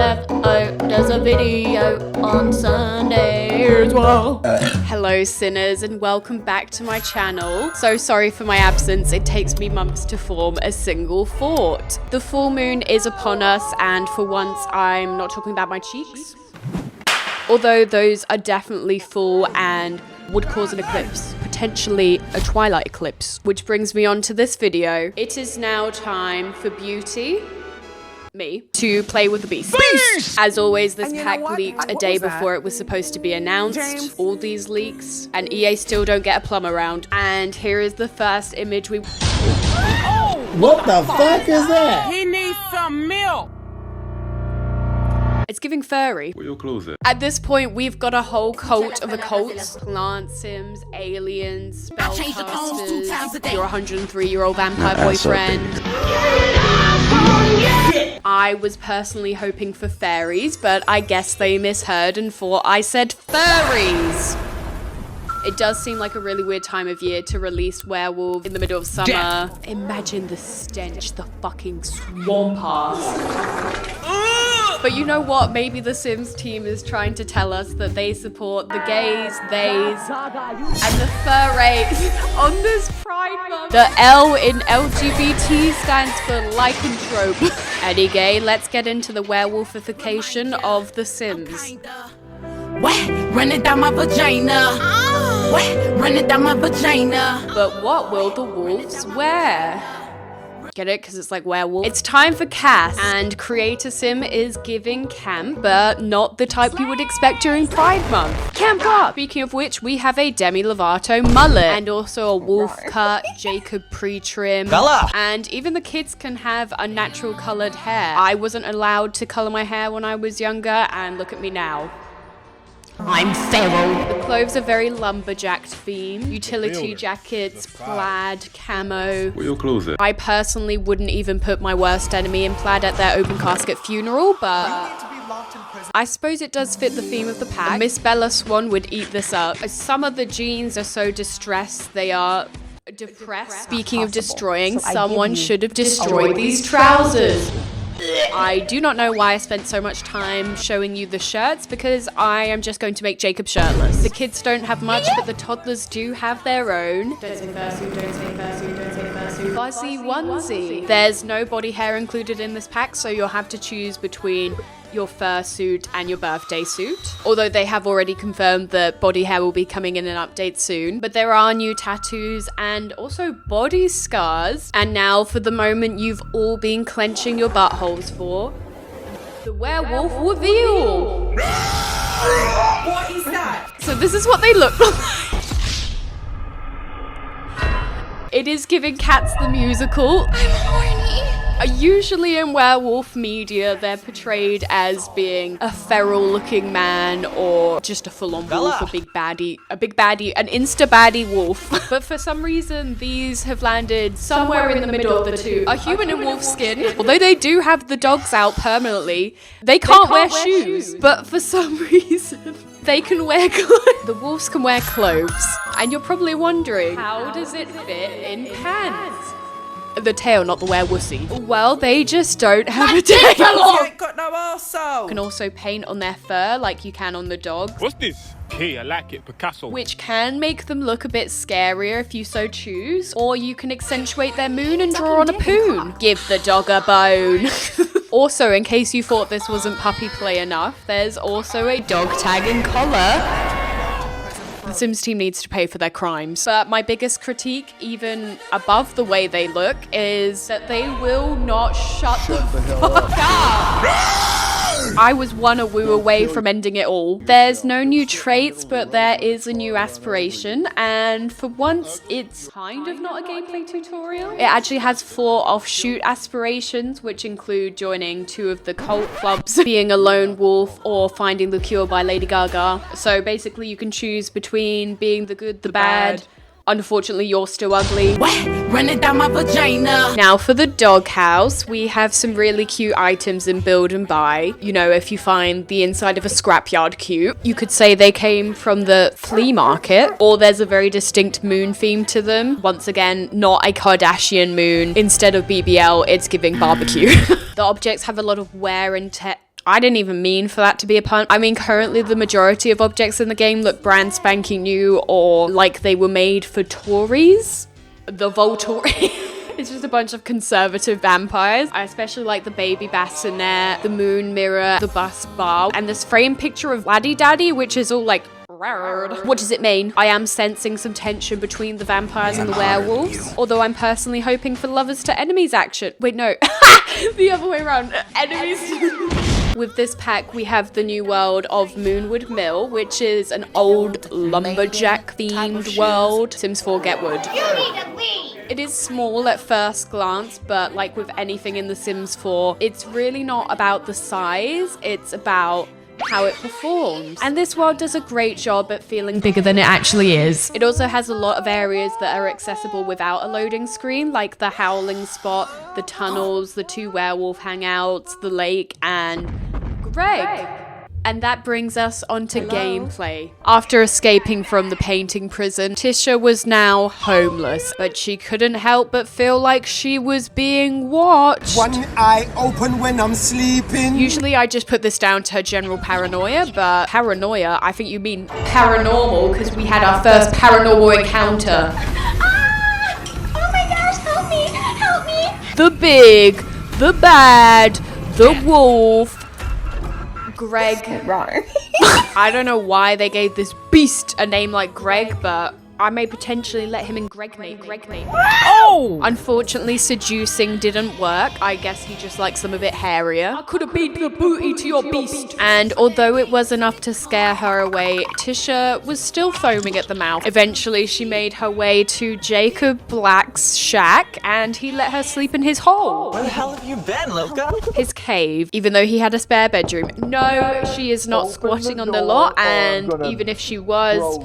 There's a video on Sunday as well. Hello sinners and welcome back to my channel. So sorry for my absence, it takes me months to form a single thought. The full moon is upon us and for once I'm not talking about my cheeks. Although those are definitely full and would cause an eclipse, potentially a twilight eclipse. Which brings me on to this video. It is now time for Beauty, me, to play with the beast. As always, this pack leaked a day before it was supposed to be announced. All these leaks, and EA still don't get a plum around. And here is the first image we... What the fuck is that? He needs some milk. It's giving furry. Where your clothes at? At this point, we've got a whole cult of occults. Plant sims, aliens, spellcasters, your 103-year-old vampire boyfriend. I was personally hoping for fairies, but I guess they misheard and thought I said furries. It does seem like a really weird time of year to release werewolves in the middle of summer. Imagine the stench, the fucking swamp ass. But you know what? Maybe the Sims team is trying to tell us that they support the gays, theys, and the furries on this Pride Month. The L in LGBT stands for lycanthrope. Any gay, let's get into the werewolfification of the Sims. Run it down my vagina. Run it down my vagina. But what will the wolves wear? Get it? Because it's like werewolf. It's time for Cass, and Creator Sim is giving camp, but not the type you would expect during Pride Month. Camp up! Speaking of which, we have a Demi Lovato mullet, and also a wolf cut, Jacob pre-trim, and even the kids can have unnatural colored hair. I wasn't allowed to color my hair when I was younger, and look at me now. I'm feral. The clothes are very lumberjack themed. Utility jackets, plaid, camo. Where your clothes at? I personally wouldn't even put my worst enemy in plaid at their open casket funeral, but I suppose it does fit the theme of the pack. Miss Bella Swan would eat this up. Some of the jeans are so distressed they are depressed. Speaking of destroying, someone should have destroyed these trousers. I do not know why I spent so much time showing you the shirts because I am just going to make Jacob shirtless. The kids don't have much, but the toddlers do have their own. Don't say fursuit, don't say fursuit, don't say fursuit. Fuzzy onesie. There's no body hair included in this pack, so you'll have to choose between your fursuit and your birthday suit. Although they have already confirmed that body hair will be coming in an update soon. But there are new tattoos and also body scars. And now for the moment you've all been clenching your buttholes for. The werewolf reveal! What is that? So this is what they look like. It is giving Cats the musical. I'm horny. Usually in werewolf media, they're portrayed as being a feral-looking man or just a full-on wolf, a big baddie, an insta-baddie wolf. But for some reason, these have landed somewhere in the middle of the two. A human in wolf skin, although they do have the dogs out permanently, they can't wear shoes. But for some reason, they can wear clothes. The wolves can wear clothes. And you're probably wondering, how does it fit in pants? The tail, not the werewussy. Well, they just don't have a tail. You ain't got no arsehole. You can also paint on their fur like you can on the dog. What's this? Okay, I like it, Picasso. Which can make them look a bit scarier if you so choose. Or you can accentuate their moon and draw on a poon. Give the dog a bone. Also, in case you thought this wasn't puppy play enough, there's also a dog tag and collar. The Sims team needs to pay for their crimes. But my biggest critique, even above the way they look, is that they will not shut the fuck up. I was one a woo away from ending it all. There's no new traits, but there is a new aspiration, and for once, it's kind of not a gameplay tutorial. It actually has 4 offshoot aspirations, which include joining 2 of the cult clubs, being a lone wolf, or finding the cure by Lady Gaga. So basically, you can choose between being the good, the bad. Unfortunately, you're still ugly. Run it down my vagina. Now for the doghouse, we have some really cute items in build and buy. You know, if you find the inside of a scrapyard cute, you could say they came from the flea market, or there's a very distinct moon theme to them. Once again, not a Kardashian moon. Instead of BBL, it's giving barbecue. The objects have a lot of wear and tear. I didn't even mean for that to be a pun. I mean, currently the majority of objects in the game look brand spanking new or like they were made for Tories. The Volturi. It's just a bunch of conservative vampires. I especially like the baby bassinet, the moon mirror, the bus bar, and this framed picture of Laddie Daddy, which is all like, what does it mean? I am sensing some tension between the vampires and the werewolves, although I'm personally hoping for lovers to enemies action. Wait, no, the other way around, enemies. With this pack, we have the new world of Moonwood Mill, which is an old lumberjack themed world. Sims 4 get wood. You need to leave. It is small at first glance, but like with anything in The Sims 4, it's really not about the size, it's about how it performs. And this world does a great job at feeling bigger than it actually is. It also has a lot of areas that are accessible without a loading screen, like the howling spot, the tunnels, the 2 werewolf hangouts, the lake, and Greg. And that brings us onto gameplay. After escaping from the painting prison, Tisha was now homeless, but she couldn't help but feel like she was being watched. One eye open when I'm sleeping. Usually I just put this down to her general paranoia, but paranoia, I think you mean paranormal, because we had our first paranormal encounter. Oh my gosh, help me, help me. The big, the bad, the wolf, Greg. I don't know why they gave this beast a name like Greg, but I may potentially let him in Gregnate. Oh! Unfortunately, seducing didn't work. I guess he just likes them a bit hairier. I could have beat the booty to your beast. And although it was enough to scare her away, Tisha was still foaming at the mouth. Eventually, she made her way to Jacob Black's shack, and he let her sleep in his hole. Where the hell have you been, Luca? His cave, even though he had a spare bedroom. No, she is not squatting on the lot, and even if she was,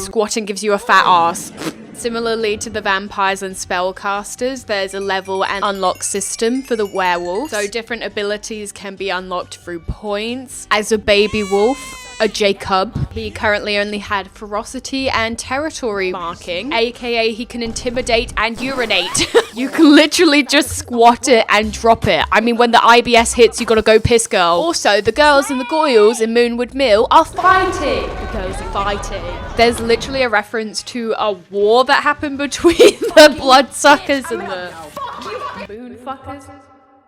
squatting gives you a fat ass. Similarly to the vampires and spellcasters, there's a level and unlock system for the werewolves. So different abilities can be unlocked through points. As a baby wolf, a Jacob, he currently only had ferocity and territory marking, aka he can intimidate and urinate. You can literally just squat it and drop it. I mean, when the IBS hits, you gotta go piss, girl. Also, the girls and the goyles in Moonwood Mill are fighting. The girls are fighting. There's literally a reference to a war that happened between the bloodsuckers and the moonfuckers.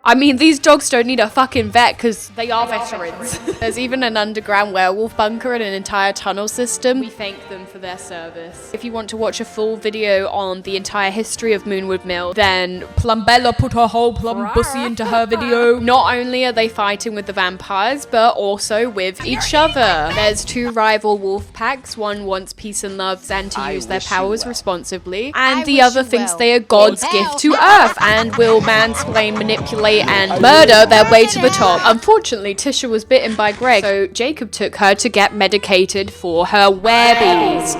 I mean, these dogs don't need a fucking vet because they are veterans. There's even an underground werewolf bunker and an entire tunnel system. We thank them for their service. If you want to watch a full video on the entire history of Moonwood Mill, then Plumbella put her whole plum pussy into her video. Not only are they fighting with the vampires, but also with each other. There's 2 rival wolf packs. One wants peace and love and to use their powers responsibly. And the other thinks they are God's gift to Earth and will mansplain, manipulate, and murder their way to the top. Unfortunately, Tisha was bitten by Greg, so Jacob took her to get medicated for her werebees.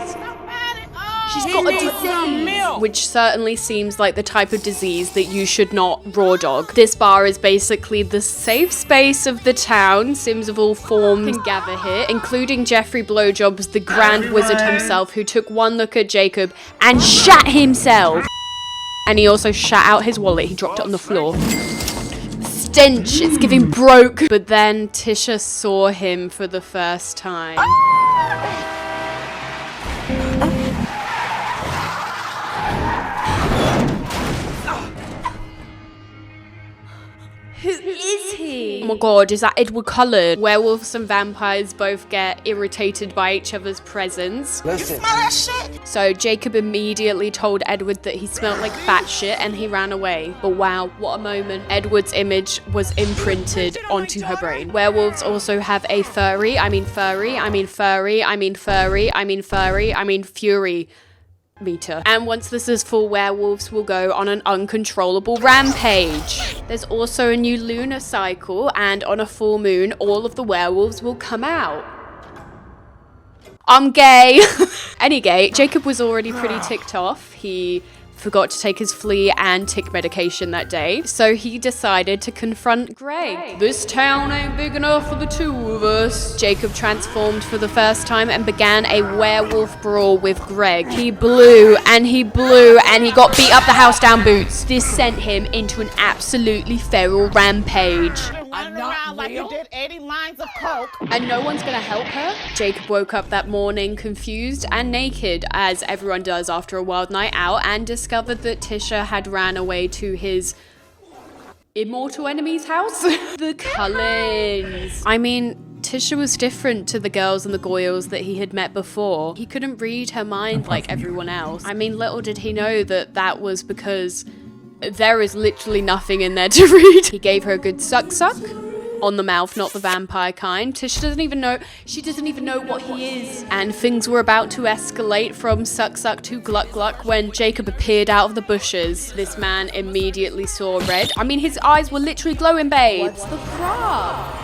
She's got a disease, which certainly seems like the type of disease that you should not raw dog. This bar is basically the safe space of the town. Sims of all forms can gather here, including Jeffrey Blowjobs, the Grand Wizard himself, who took one look at Jacob and shat himself. And he also shat out his wallet. He dropped it on the floor. Stench, it's giving broke. But then Tisha saw him for the first time. Who is he? Oh my god, is that Edward Cullen? Werewolves and vampires both get irritated by each other's presence. Listen. So Jacob immediately told Edward that he smelled like fat shit and he ran away. But wow, what a moment. Edward's image was imprinted onto her brain. Werewolves also have a furry, I mean furry, I mean furry, I mean furry, I mean furry, I mean fury meter. And once this is full, werewolves will go on an uncontrollable rampage. There's also a new lunar cycle, and on a full moon, all of the werewolves will come out. I'm gay. Anyway, Jacob was already pretty ticked off. He forgot to take his flea and tick medication that day, so he decided to confront Greg. This town ain't big enough for the 2 of us. Jacob transformed for the first time and began a werewolf brawl with Greg. He blew and he blew and he got beat up the house down boots. This sent him into an absolutely feral rampage. running around like you did 80 lines of coke. And no one's gonna help her? Jacob woke up that morning confused and naked, as everyone does after a wild night out, and discovered that Tisha had ran away to his immortal enemy's house? The Cullens. I mean, Tisha was different to the girls and the Goyles that he had met before. He couldn't read her mind like everyone else. I mean, little did he know that that was because there is literally nothing in there to read. He gave her a good suck on the mouth, not the vampire kind. Tisha doesn't even know, she doesn't even know what he is. And things were about to escalate from suck to gluck when Jacob appeared out of the bushes. This man immediately saw red. I mean, his eyes were literally glowing, babe. What's the problem?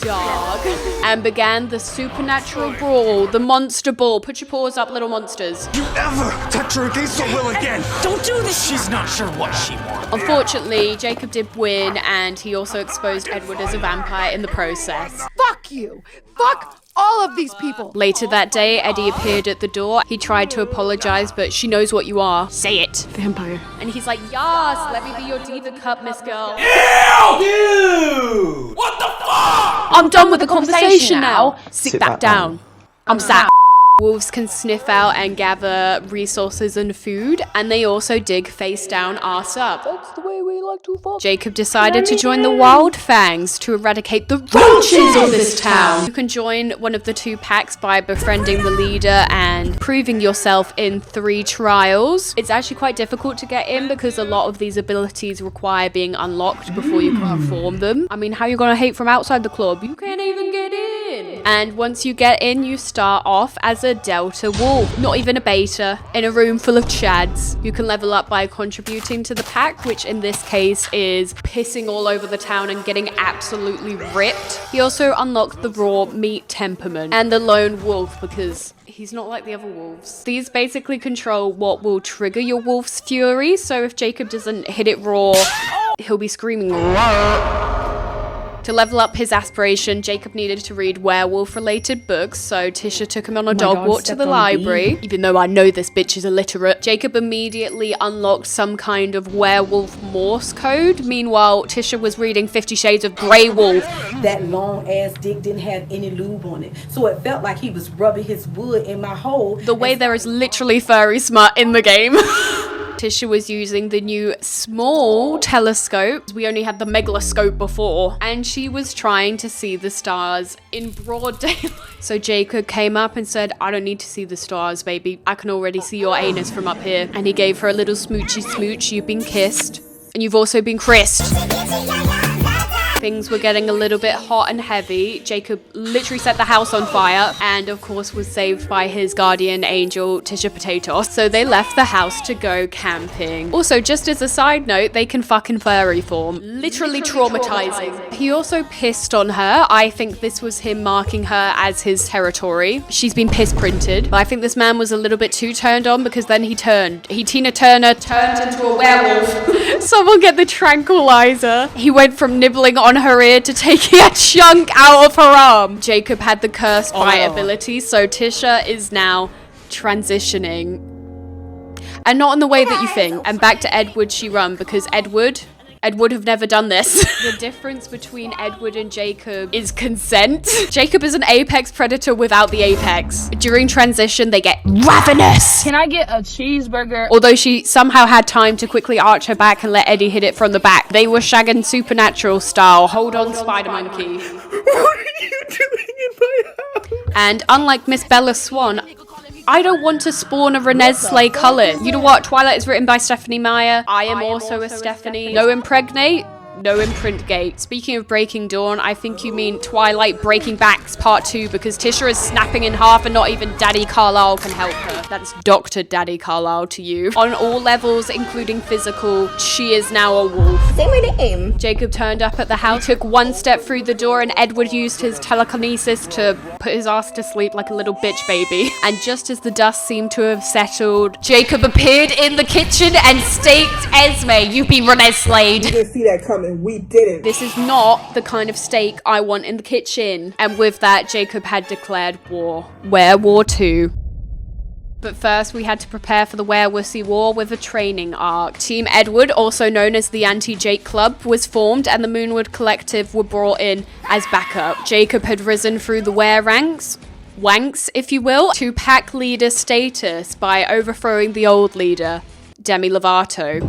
Dog. And began the supernatural brawl, the monster ball. Put your paws up, little monsters. You ever touch her against her will again? Don't do this. She's not sure what she wants. Unfortunately, Jacob did win, and he also exposed Edward as a vampire in the process. Fuck you! Fuck all of these people! Later that day, Eddie appeared at the door. He tried to apologize, but she knows what you are. Say it. Vampire. And he's like, yes, let me be your diva cup, miss girl. Ew! What the fuck? I'm done with the conversation now. Sit back down. I'm sat. Wolves can sniff out and gather resources and food, and they also dig face down, arse up. That's the way we like to fuck. Jacob decided to join the wild Fangs to eradicate the roaches of this town. You can join one of the two packs by befriending the leader and proving yourself in 3 trials. It's actually quite difficult to get in because a lot of these abilities require being unlocked before you can perform them. I mean, how are you gonna hate from outside the club? You can't even get in. And once you get in, you start off as a Delta Wolf, not even a beta, in a room full of chads. You can level up by contributing to the pack, which in this case is pissing all over the town and getting absolutely ripped. He also unlocked the raw meat temperament and the lone wolf because he's not like the other wolves. These basically control what will trigger your wolf's fury, so if Jacob doesn't hit it raw, he'll be screaming. To level up his aspiration, Jacob needed to read werewolf-related books, so Tisha took him on a dog walk to the library. Even though I know this bitch is illiterate, Jacob immediately unlocked some kind of werewolf Morse code. Meanwhile, Tisha was reading 50 Shades of Grey Wolf. That long-ass dick didn't have any lube on it, so it felt like he was rubbing his wood in my hole. The way there is literally furry smut in the game. Tisha was using the new small telescope. We only had the megaloscope before. And she was trying to see the stars in broad daylight. So Jacob came up and said, I don't need to see the stars, baby. I can already see your anus from up here. And he gave her a little smoochy smooch. You've been kissed. And you've also been chrised. Things were getting a little bit hot and heavy. Jacob literally set the house on fire and of course was saved by his guardian angel, Tisha Potatos. So they left the house to go camping. Also, just as a side note, they can fuck in furry form. Literally traumatizing. He also pissed on her. I think this was him marking her as his territory. She's been piss printed. But I think this man was a little bit too turned on because then he Tina Turner turned into a werewolf. Someone get the tranquilizer. He went from nibbling on her ear to taking a chunk out of her arm. Jacob had the cursed bite ability, so Tisha is now transitioning. And not in the way that you think. And back to Edward she run because Edward have never done this. The difference between Edward and Jacob is consent. Jacob is an apex predator without the apex. During transition, they get ravenous. Can I get a cheeseburger? Although she somehow had time to quickly arch her back and let Eddie hit it from the back. They were shagging supernatural style. Hold on, Spider Monkey. What are you doing in my house? And unlike Miss Bella Swan, I don't want to spawn a Renee Slay Cullen. You know what? Twilight is written by Stephanie Meyer. I am also a Stephanie. No impregnate, no imprint gate. Speaking of Breaking Dawn, I think you mean Twilight Breaking Backs Part 2 because Tisha is snapping in half and not even Daddy Carlisle can help her. That's Dr. Daddy Carlisle to you. On all levels, including physical, she is now a wolf. Say my name. Jacob turned up at the house, took one step through the door, and Edward used his telekinesis to put his ass to sleep like a little bitch baby. And just as the dust seemed to have settled, Jacob appeared in the kitchen and staked Esme. You've been Renee slayed. We didn't see that coming. We didn't. This is not the kind of steak I want in the kitchen. And with that, Jacob had declared war. War 2. But first, we had to prepare for the Werewolfy War with a training arc. Team Edward, also known as the Anti-Jake Club, was formed and the Moonwood Collective were brought in as backup. Jacob had risen through the were ranks, wanks if you will, to pack leader status by overthrowing the old leader, Demi Lovato.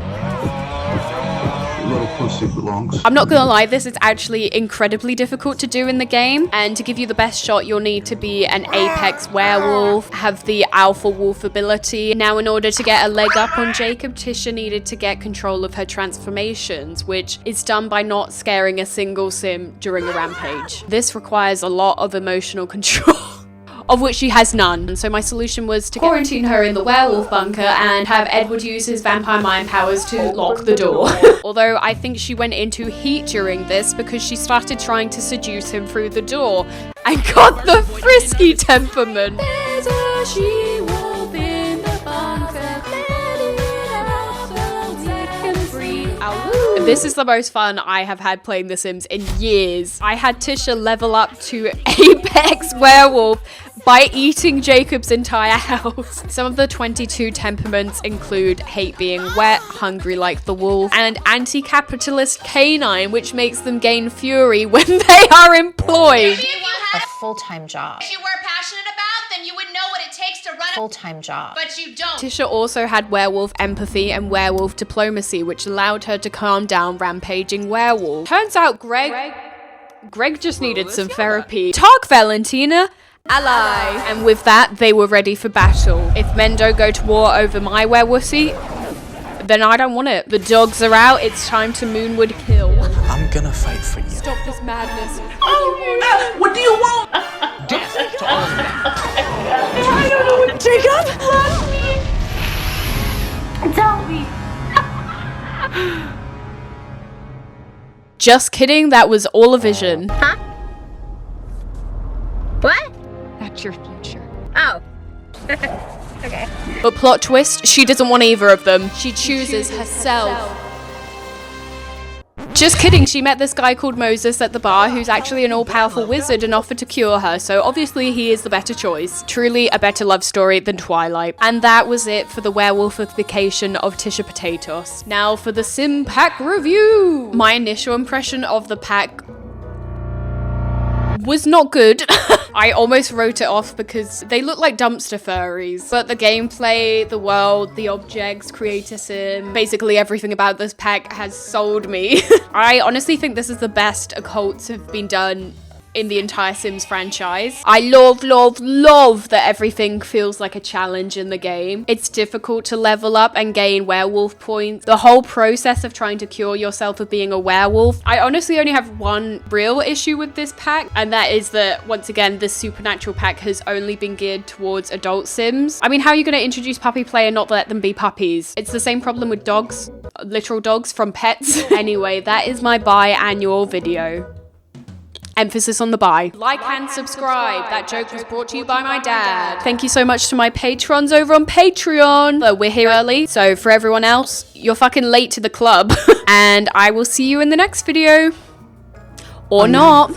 I'm not gonna lie, this is actually incredibly difficult to do in the game, and to give you the best shot you'll need to be an apex werewolf, have the alpha wolf ability. Now in order to get a leg up on Jacob, Tisha needed to get control of her transformations, which is done by not scaring a single sim during a rampage. This requires a lot of emotional control. Of which she has none. And so my solution was to quarantine her in the werewolf bunker and have Edward use his vampire mind powers to lock the door. Although I think she went into heat during this because she started trying to seduce him through the door and got the frisky temperament. There's a she-wolf in the bunker. This is the most fun I have had playing The Sims in years. I had Tisha level up to Apex Werewolf by eating Jacob's entire house. Some of the 22 temperaments include hate being wet, hungry like the wolf, and anti-capitalist canine, which makes them gain fury when they are employed. A full-time job. If you were passionate about, then you would know what it takes to run a Full-time job. but you don't. Tisha also had werewolf empathy and werewolf diplomacy, which allowed her to calm down rampaging werewolves. Turns out Greg just needed some therapy. Talk, Valentina! Ally! And with that, they were ready for battle. If men don't go to war over my werewolfy, then I don't want it. The dogs are out, it's time to Moonwood kill. I'm gonna fight for you. Stop this madness. What do you want? Death to all of them. I don't know what Jacob! Tell me. Just kidding, that was all a vision. Huh? What? That's your future. Oh. Okay. But plot twist, she doesn't want either of them. She chooses herself. Just kidding, she met this guy called Moses at the bar who's actually an all-powerful wizard and offered to cure her, so obviously he is the better choice. Truly a better love story than Twilight. And that was it for the werewolfification of Tisha Potatos. Now for the Sim Pack review! My initial impression of the pack was not good. I almost wrote it off because they look like dumpster furries. But the gameplay, the world, the objects, creator sim, basically everything about this pack has sold me. I honestly think this is the best occults have been done in the entire Sims franchise. I love that everything feels like a challenge in the game. It's difficult to level up and gain werewolf points. The whole process of trying to cure yourself of being a werewolf. I honestly only have one real issue with this pack, and that is that, once again, this supernatural pack has only been geared towards adult Sims. I mean, how are you going to introduce puppy play and not let them be puppies? It's the same problem with dogs, literal dogs from pets. Anyway, that is my biannual video. Emphasis on the buy. Like and subscribe. That joke was brought to you by my dad. Thank you so much to my patrons over on Patreon. We're here early, so for everyone else, you're fucking late to the club. And I will see you in the next video. Or not.